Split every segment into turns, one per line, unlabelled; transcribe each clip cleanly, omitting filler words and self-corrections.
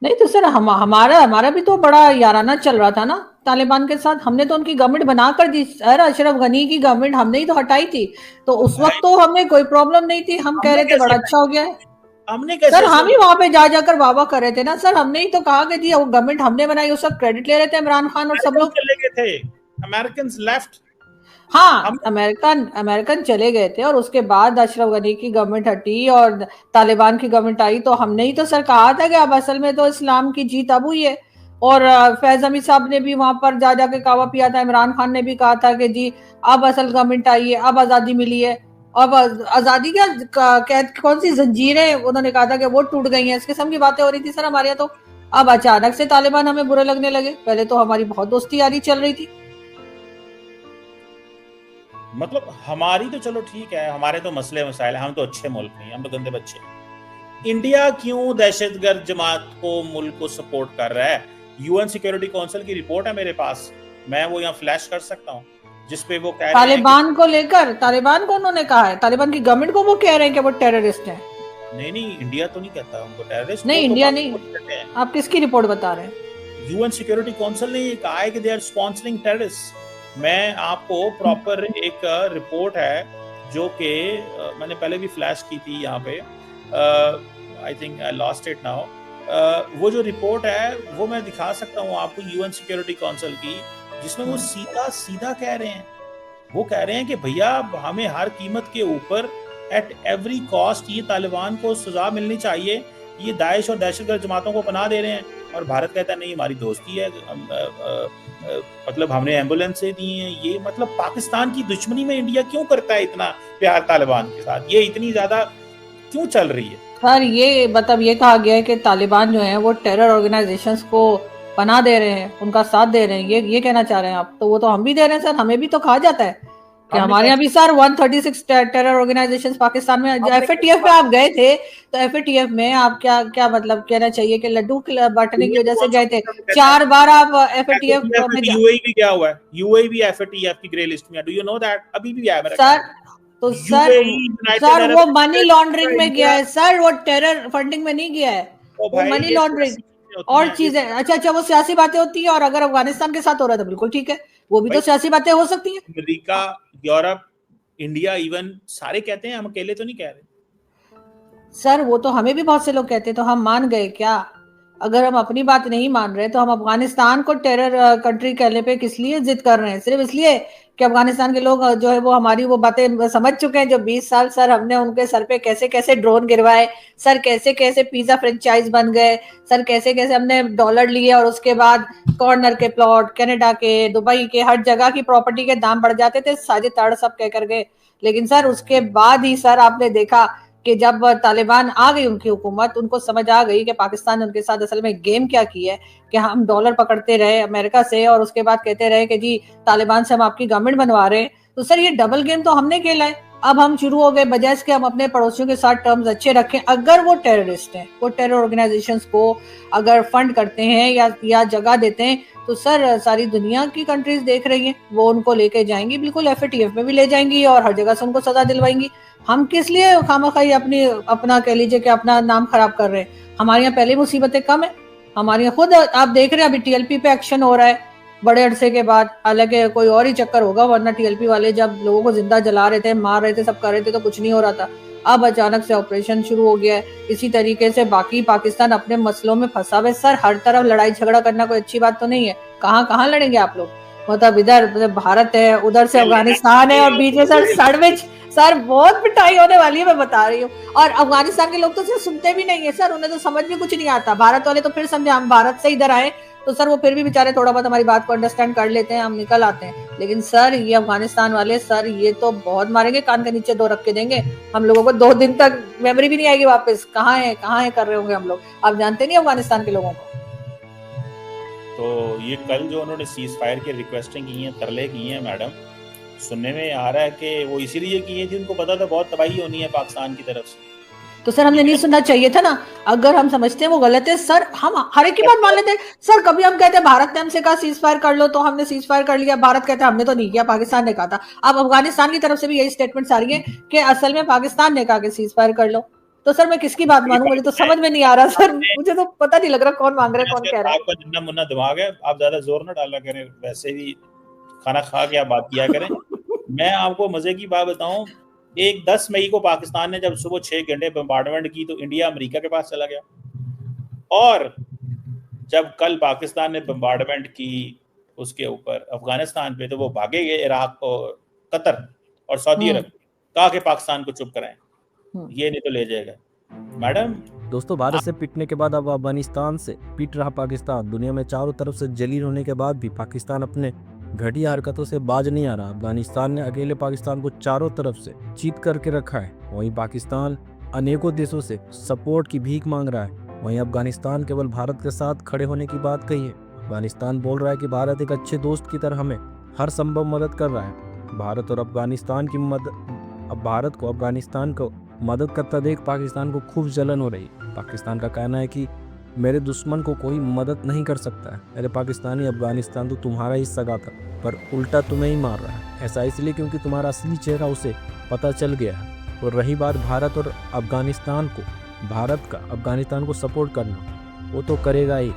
नहीं तो सर हमारा हमारा भी तो बड़ा याराना चल रहा था ना तालिबान के साथ। हमने तो उनकी गवर्नमेंट बना कर दी सर, अशरफ गनी की गवर्नमेंट हमने ही तो हटाई थी। तो
तो
उस वक्त
भाई
तो हमें कोई प्रॉब्लम नहीं थी, हम कह
हमने
रहे थे
कैसे
बड़ा
हटाई?
अच्छा हो गया है।
हमने
सर
कैसे
हम
सर?
ही वहां पे जा जाकर वाह वाह कर रहे थे ना सर, हमने ही तो कहा कि जी वो गवर्नमेंट हमने बनाई, उस सब क्रेडिट ले रहे थे इमरान खान और सब
अमेरिकन
लोग।
चले गए थे, अमेरिकन लेफ्ट।
हाँ,
हम
अमेरिकन अमेरिकन चले गए थे और उसके बाद अशरफ गनी की गवर्नमेंट हटी और तालिबान की गवर्नमेंट आई, तो हमने ही तो सर कहा था कि अब असल में तो इस्लाम की जीत अब हुई है। और फैज अमीर साहब ने भी वहां पर जा जाके कावा पिया था, इमरान खान ने भी कहा था कि जी अब असल गवर्नमेंट आई है, अब आजादी मिली है। अब आजादी क्या कैद कौन सी जंजीरें उन्होंने कहा था कि वो टूट गई हैं, इस किस्म की बातें हो रही थी सर हमारे यहाँ तो। अब अचानक से तालिबान हमें बुरे लगने लगे, पहले तो हमारी बहुत दोस्ती यारी चल रही थी।
मतलब हमारी तो चलो ठीक है, हमारे तो मसले मसाइल हैं, हम तो अच्छे मुल्क नहीं, हम तो गंदे बच्चे हैं। इंडिया क्यों दहशतगर्द जमात को, मुल्क को सपोर्ट कर रहा है? यूएन सिक्योरिटी काउंसिल की रिपोर्ट है मेरे पास, मैं वो यहाँ फ्लैश कर सकता हूँ, जिसपे वो कह रहे हैं कि
तालिबान को लेकर, तालिबान को उन्होंने कहा है, तालिबान की गवर्नमेंट को वो कह रहे हैं कि वो टेररिस्ट है।
नहीं नहीं, इंडिया तो नहीं कहता उनको टेररिस्ट,
नहीं
वो तो
इंडिया नहीं।
पाकिस्तान कहते हैं।
आप किसकी रिपोर्ट बता रहे हैं?
यूएन सिक्योरिटी काउंसिल ने ये कहा है कि दे आर स्पॉन्सरिंग टेररिस्ट। मैं आपको प्रॉपर एक रिपोर्ट है जो कि मैंने पहले भी फ्लैश की थी यहाँ पे, I think I lost it now. वो जो रिपोर्ट है वो मैं दिखा सकता हूँ आपको, यूएन सिक्योरिटी काउंसिल की, जिसमें वो सीधा सीधा कह रहे हैं, वो कह रहे हैं कि भैया हमें हर कीमत के ऊपर एट एवरी कॉस्ट ये तालिबान को सजा मिलनी चाहिए, ये दाइश और दहशतगर्द जमातों को पनाह दे रहे हैं। और भारत कहता है नहीं हमारी दोस्ती है, मतलब हमने एम्बुलेंस से दी है ये। मतलब पाकिस्तान की दुश्मनी में इंडिया क्यों करता है इतना प्यार तालिबान के साथ, ये इतनी ज्यादा क्यों चल रही है?
सर ये मतलब ये कहा गया है कि तालिबान जो है वो टेरर ऑर्गेनाइजेशंस को पनाह दे रहे हैं, उनका साथ दे रहे हैं, ये कहना चाह रहे हैं आप? तो वो तो हम भी दे रहे हैं सर, हमें भी तो कहा जाता है कि
हमने
हमारे
कौन
यहाँ भी सर 136 टेरर ऑर्गेनाइजेशन पाकिस्तान में।
हमने
एफएटीएफ में आप गए थे, तो एफएटीएफ में आप क्या क्या मतलब कहना चाहिए कि लड्डू बांटने की वजह से गए थे?
कहते हैं
4 बार आप एफएटीएफ में
यूएई भी गया हुआ है, यूएई भी एफएटीएफ की ग्रे लिस्ट में है, डू यू नो दैट? अभी भी है मेरा ख्याल।
सर तो सर
यूएई, यूनाइटेड
सर
अरब
वो मनी लॉन्ड्रिंग
एमिरेट्स,
में गया
इंडिया।
है सर, वो टेरर फंडिंग में नहीं गया है।
ओ
वो
भाई
मनी
ये
लॉन्ड्रिंग
सियासी चीजें होती
और
हैं ये।
चीजें, अच्छा अच्छा वो सियासी बातें होती है, और अगर अफगानिस्तान के साथ हो रहा है तो बिल्कुल ठीक है, वो भी
भाई
तो सियासी बातें हो सकती हैं।
अमेरिका, यूरोप, इंडिया, इवन सारे कहते हैं, हम अकेले तो नहीं कह रहे।
सर वो तो हमें भी बहुत से लोग कहते हैं, तो हम मान गए क्या? अगर हम अपनी बात नहीं मान रहे तो हम अफगानिस्तान को टेरर कंट्री कहने पे किस लिए जिद कर रहे हैं? सिर्फ इसलिए कि अफगानिस्तान के लोग जो है वो हमारी वो बातें समझ चुके हैं, जो 20 साल सर हमने उनके सर पे कैसे कैसे ड्रोन गिरवाए, सर कैसे कैसे पिज्जा फ्रेंचाइज बन गए, सर कैसे कैसे हमने डॉलर लिए और उसके बाद कॉर्नर के प्लॉट कनाडा के, दुबई के, हर जगह की प्रॉपर्टी के दाम बढ़ जाते थे, साजे तड़ सब कह कर गए। लेकिन सर उसके बाद ही सर आपने देखा कि जब तालिबान आ गई उनकी हुकूमत, उनको समझ आ गई कि पाकिस्तान ने उनके साथ असल में गेम क्या की है, कि हम डॉलर पकड़ते रहे अमेरिका से और उसके बाद कहते रहे कि जी तालिबान से हम आपकी गवर्नमेंट बनवा रहे हैं। तो सर ये डबल गेम तो हमने खेला है। अब हम शुरू हो गए, बजाय इसके हम अपने पड़ोसियों के साथ टर्म्स अच्छे रखें, अगर वो टेररिस्ट हैं, वो टेरर ऑर्गेनाइजेशंस को अगर फंड करते हैं या जगह देते हैं, तो सर सारी दुनिया की कंट्रीज देख रही हैं, वो उनको लेके जाएंगी, बिल्कुल एफएटीएफ में भी ले जाएंगी और हर जगह से उनको सजा दिलवाएंगी। हम किस लिए खामखाई अपनी अपना कह लीजिए कि अपना नाम खराब कर रहे हैं? हमारे यहाँ पहले मुसीबतें कम है, हमारे यहाँ खुद आप देख रहे हैं अभी टीएलपी पे एक्शन हो रहा है बड़े अरसे के बाद। हालांकि कोई और ही चक्कर होगा, वरना टीएलपी वाले जब लोगों को जिंदा जला रहे थे, मार रहे थे, सब कर रहे थे, तो कुछ नहीं हो रहा था। अब अचानक से ऑपरेशन शुरू हो गया है। इसी तरीके से बाकी पाकिस्तान अपने मसलों में फंसा हुआ है सर, हर तरफ लड़ाई झगड़ा करना कोई अच्छी बात तो नहीं है। कहाँ कहाँ लड़ेंगे आप लोग? मतलब इधर मतलब भारत है, उधर से अफगानिस्तान है, और बीच में सर सड़वेज, सर बहुत पिटाई होने वाली है, मैं बता रही हूँ। और अफगानिस्तान के लोग तो सिर्फ सुनते भी नहीं है सर, उन्हें तो समझ भी कुछ नहीं आता। भारत वाले तो फिर समझे हम भारत से इधर आए, तो सर वो फिर भी बेचारे थोड़ा बहुत हमारी बात को अंडरस्टैंड कर लेते हैं, हम निकल आते हैं। लेकिन सर ये अफगानिस्तान वाले सर ये तो बहुत मारेंगे, कान के नीचे दो रख के देंगे हम लोगों को, 2 दिन तक मेमोरी भी नहीं आएगी वापस, कहाँ है कर रहे होंगे हम लोग। आप जानते नहीं अफगानिस्तान के लोगों को।
तो ये कल जो उन्होंने सीज फायर की रिक्वेस्टें की हैं, तरले की हैं मैडम, सुनने में आ रहा है कि वो इसीलिए की थी, उनको पता था बहुत तबाही होनी है पाकिस्तान की तरफ से।
तो सर हमने नहीं सुनना चाहिए था ना? अगर हम समझते हैं वो गलत है सर, हम हर एक की बात मान लेते हैं सर। कभी हम कहते हैं भारत ने हमसे कहा सीज फायर कर लो, तो हमने सीज फायर कर लिया, भारत कहता है हमने तो नहीं किया, पाकिस्तान ने कहा था। अब अफगानिस्तान की तरफ से भी यही स्टेटमेंट्स आ रही है कि असल में पाकिस्तान ने कहा कि सीज फायर कर लो। तो सर मैं किसकी बात मानूं? मुझे तो समझ में नहीं आ रहा सर, मुझे तो पता नहीं लग रहा कौन मांग रहा है कौन कह रहा है।
आपका नन्ना मुन्ना दिमाग है, आप ज्यादा जोर ना डाला करें, वैसे भी खाना खा के आप बात किया करें। मैं आपको मजे की बात बताऊं, 10 मई को पाकिस्तान ने जब सुबह 6 घंटे बम्बार्डमेंट की तो इंडिया अमेरिका के पास चला गया, और जब कल पाकिस्तान ने बम्बार्डमेंट की उसके ऊपर अफगानिस्तान पे, तो वो भागे गए इराक और कतर और सऊदी अरब, कहा कि पाकिस्तान को चुप कराएं, ये नहीं तो ले जाएगा। मैडम
दोस्तों, भारत से पिटने के बाद अब अफगानिस्तान से पिट रहा पाकिस्तान। दुनिया में चारों तरफ से जलील होने के बाद भी पाकिस्तान अपने घटिया हरकतों से बाज नहीं आ रहा। अफगानिस्तान ने अकेले पाकिस्तान को चारों तरफ से चीत करके रखा है। वहीं पाकिस्तान अनेकों देशों से सपोर्ट की भीख मांग रहा है। वहीं अफगानिस्तान केवल भारत के साथ खड़े होने की बात कही है। अफगानिस्तान बोल रहा है कि भारत एक अच्छे दोस्त की तरह हमें हर संभव मदद कर रहा है। भारत और अफगानिस्तान की अब भारत को अफगानिस्तान को मदद करता देख पाकिस्तान को खूब जलन हो रही। पाकिस्तान का कहना है कि मेरे दुश्मन को कोई मदद नहीं कर सकता है। अरे पाकिस्तानी, अफगानिस्तान तो तुम्हारा ही सगा था, पर उल्टा तुम्हें ही मार रहा है। ऐसा इसलिए क्योंकि तुम्हारा असली चेहरा उसे पता चल गया है। और रही बात भारत और अफगानिस्तान को, भारत का अफगानिस्तान को सपोर्ट करना, वो तो करेगा ही।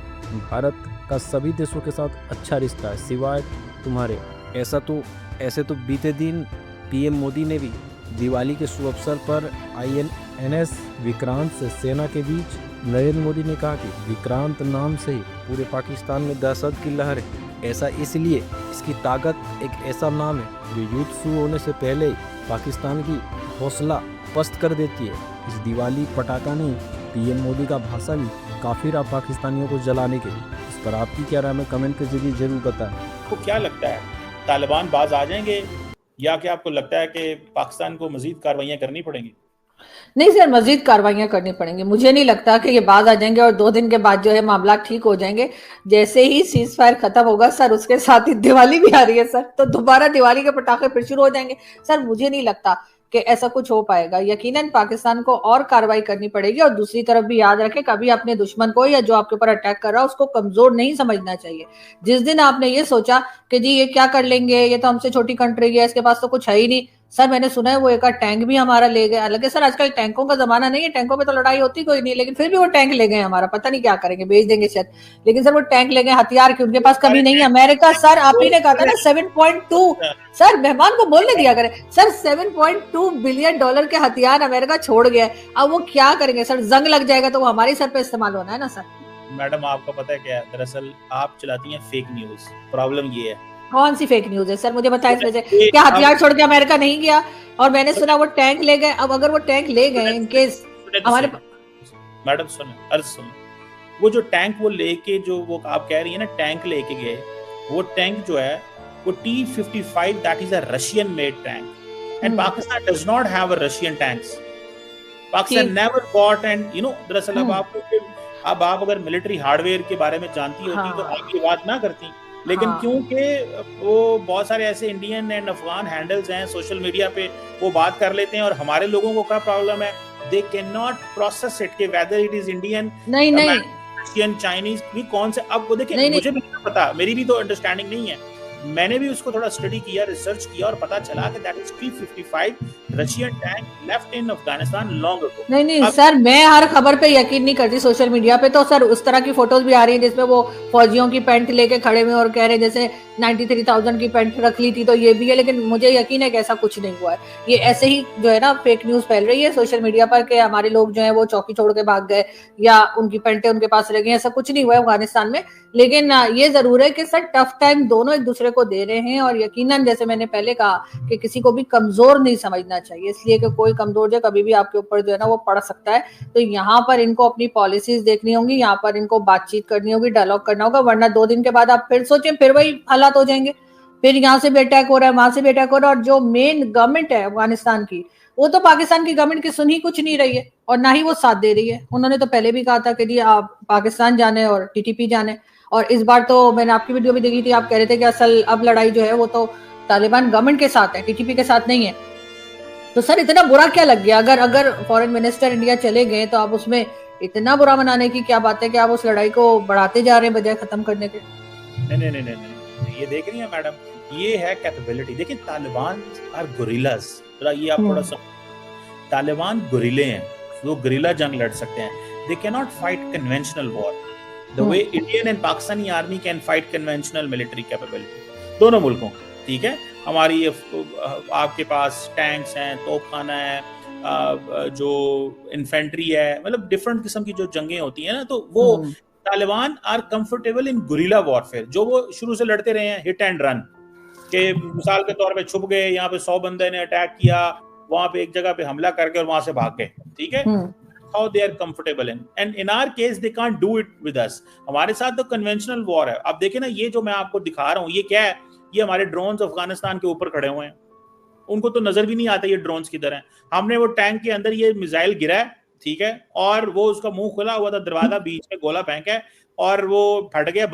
भारत का सभी देशों के साथ अच्छा रिश्ता है सिवाय तुम्हारे। ऐसे तो बीते दिन पीएम मोदी ने भी दिवाली के शुभ अवसर पर INS विक्रांत से सेना के बीच, नरेंद्र मोदी ने कहा कि विक्रांत नाम से ही पूरे पाकिस्तान में दहशत की लहर है। ऐसा इसलिए इसकी ताकत एक ऐसा नाम है जो युद्ध शुरू होने से पहले ही पाकिस्तान की हौसला पस्त कर देती है। इस दिवाली पटाखा नहीं, पीएम मोदी का भाषण भी काफी रहा पाकिस्तानियों को जलाने के लिए। इस पर आपकी क्या राय है, कमेंट के जरिए जरूर बताएं।
आपको क्या लगता है, तालिबान बाज आ जाएंगे, या क्या आपको लगता है कि पाकिस्तान को मजीद कार्रवाइयां करनी पड़ेंगी?
नहीं सर, मजीद कार्रवाइयां करनी पड़ेंगी। मुझे नहीं लगता कि ये बाज आ जाएंगे और 2 दिन के बाद जो है मामला ठीक हो जाएंगे। जैसे ही सीज फायर खत्म होगा सर, उसके साथ ही दिवाली भी आ रही है सर, तो दोबारा दिवाली के पटाखे फिर शुरू हो जाएंगे। सर मुझे नहीं लगता कि ऐसा कुछ हो पाएगा। यकीनन पाकिस्तान को और कार्रवाई करनी पड़ेगी। और दूसरी तरफ भी याद रखें, कभी अपने दुश्मन को या जो आपके ऊपर अटैक कर रहा है उसको कमजोर नहीं समझना चाहिए। जिस दिन आपने ये सोचा कि जी ये क्या कर लेंगे, ये तो हमसे छोटी कंट्री है, इसके पास तो कुछ है ही नहीं। सर मैंने सुना है वो एक टैंक भी हमारा ले गए। हालांकि सर आजकल टैंकों का जमाना नहीं है, टैंकों पे तो लड़ाई होती कोई नहीं, लेकिन फिर भी वो टैंक ले गए हमारा। पता नहीं क्या करेंगे, बेच देंगे शायद। लेकिन सर वो टैंक ले गए, हथियार की उनके पास कमी नहीं है। अमेरिका सर, आप ही ने कहा था ना 7.2, सर मेहमान को बोलने दिया करें सर, $7.2 बिलियन के हथियार अमेरिका छोड़ गया। अब वो क्या करेंगे सर? जंग लग जाएगा तो वो हमारी सर पे इस्तेमाल होना है ना सर।
मैडम आपको पता है क्या, दरअसल आप चलाती हैं फेक न्यूज। प्रॉब्लम ये है।
कौन सी फेक न्यूज है सर, मुझे बताएं इस वजह। क्या हथियार छोड़ के अमेरिका नहीं गया? और मैंने सुना वो टैंक ले गए। अब अगर वो टैंक ले गए इनकेस हमारे,
मैडम सुनो, वो जो टैंक वो लेके, जो वो आप कह रही है ना टैंक लेके गए, वो टैंक जो है वो T-55, that is a Russian made tank, and Pakistan does not have a Russian tanks. Pakistan never got, and you know दरअसल अब आप अगर मिलिट्री हार्डवेयर के बारे में जानती होती तो आप ये बात ना करती। लेकिन क्योंकि वो बहुत सारे ऐसे इंडियन एंड अफगान हैंडल्स हैं सोशल मीडिया पे, वो बात कर लेते हैं, और हमारे लोगों को क्या प्रॉब्लम है, they can not process it, के वेदर इट इज इंडियन,
नहीं
रशियन, चाइनीज भी कौन से। अब वो देखिए, मुझे भी नहीं पता, मेरी भी तो अंडरस्टैंडिंग नहीं है। मैंने भी उसको थोड़ा स्टडी किया, रिसर्च किया, और पता चला कि that is T-55 Russian tank left in Afghanistan long ago.
नहीं सर, मैं हर खबर पे यकीन नहीं करती सोशल मीडिया पे। तो सर उस तरह की फोटोज भी आ रही है जिसमें वो फौजियों की पैंट लेके खड़े हुए और कह रहे जैसे 93,000 की पैंट रख ली थी, तो ये भी है। लेकिन मुझे यकीन है कि ऐसा कुछ नहीं हुआ है। ये ऐसे ही जो है ना फेक न्यूज फैल रही है सोशल मीडिया पर कि हमारे लोग जो है वो चौकी छोड़ के भाग गए या उनकी पैंटें उनके पास रह गई। ऐसा कुछ नहीं हुआ है अफगानिस्तान में। लेकिन ये जरूर है कि सर टफ टाइम दोनों एक दूसरे को दे रहे हैं, और यकीनन जैसे मैंने पहले कहा कि किसी को भी कमजोर नहीं समझना चाहिए, इसलिए कि कोई कमजोर जो कभी भी आपके ऊपर जो है ना वो पड़ सकता है। तो यहाँ पर इनको अपनी पॉलिसीज देखनी होंगी, यहाँ पर इनको बातचीत करनी होगी, डायलॉग करना होगा, वरना 2 दिन के बाद आप फिर सोचें, फिर वही हालात हो जाएंगे। फिर यहाँ से भी अटैक हो रहा है, वहां से भी अटैक हो रहा है, और जो मेन गवर्नमेंट है अफगानिस्तान की, वो तो पाकिस्तान की गवर्नमेंट की सुन ही कुछ नहीं रही है, और ना ही वो साथ दे रही है। उन्होंने तो पहले भी कहा था कि जी आप पाकिस्तान जाने और TTP जाने, और इस बार तो मैंने आपकी वीडियो भी देखी थी, आप कह रहे थे कि असल अब लड़ाई जो है वो तो तालिबान गवर्नमेंट के साथ है, TTP के साथ नहीं है। तो सर इतना बुरा क्या लग गया? अगर फॉरेन मिनिस्टर इंडिया चले गए तो आप उसमें इतना बुरा मनाने की क्या बात है कि आप उस लड़ाई को बढ़ाते जा रहे हैं बजाय खत्म करने के?
नहीं, ये देख रही है मैडम, ये है कैपेबिलिटी। देखिए तालिबान आर गोरिल्लास, ये आप थोड़ा सा, तालिबान गोरिल्ले हैं, वो गुरिल्ला जंग लड़ सकते हैं. They cannot fight conventional war the way Indian and Pakistani army can fight conventional military capability. दोनों मुल्कों, ठीक है. हमारी आपके पास टैंक्स हैं, तोपखाना है, जो इन्फेंट्री है, मतलब डिफरेंट किस्म की जो जंगें होती हैं ना, तो वो Taliban are comfortable in guerrilla warfare, जो वो शुरू से लड़ते रहे हैं, हिट एंड रन के मिसाल के तौर पे छुप गए, यहाँ पे 100 बंदे ने अटैक किया, वहां पे एक जगह पे हमला करके और वहां से भाग गए, ठीक है. How they are comfortable in, and in our case they can't do it with us. हमारे साथ तो कन्वेंशनल वॉर है. आप देखें ना, ये जो मैं आपको दिखा रहा हूँ, ये क्या है? ये हमारे ड्रोन्स अफगानिस्तान के ऊपर खड़े हुए हैं. उनको तो नजर भी नहीं आता ये ड्रोन्स किधर हैं. हमने वो टैंक के अंदर ये मिसाइल गिरा है, ठीक है, और वो उसका मुंह खुला हुआ था, दरवाजा बीच में गोला फेंका है और वो फट गया.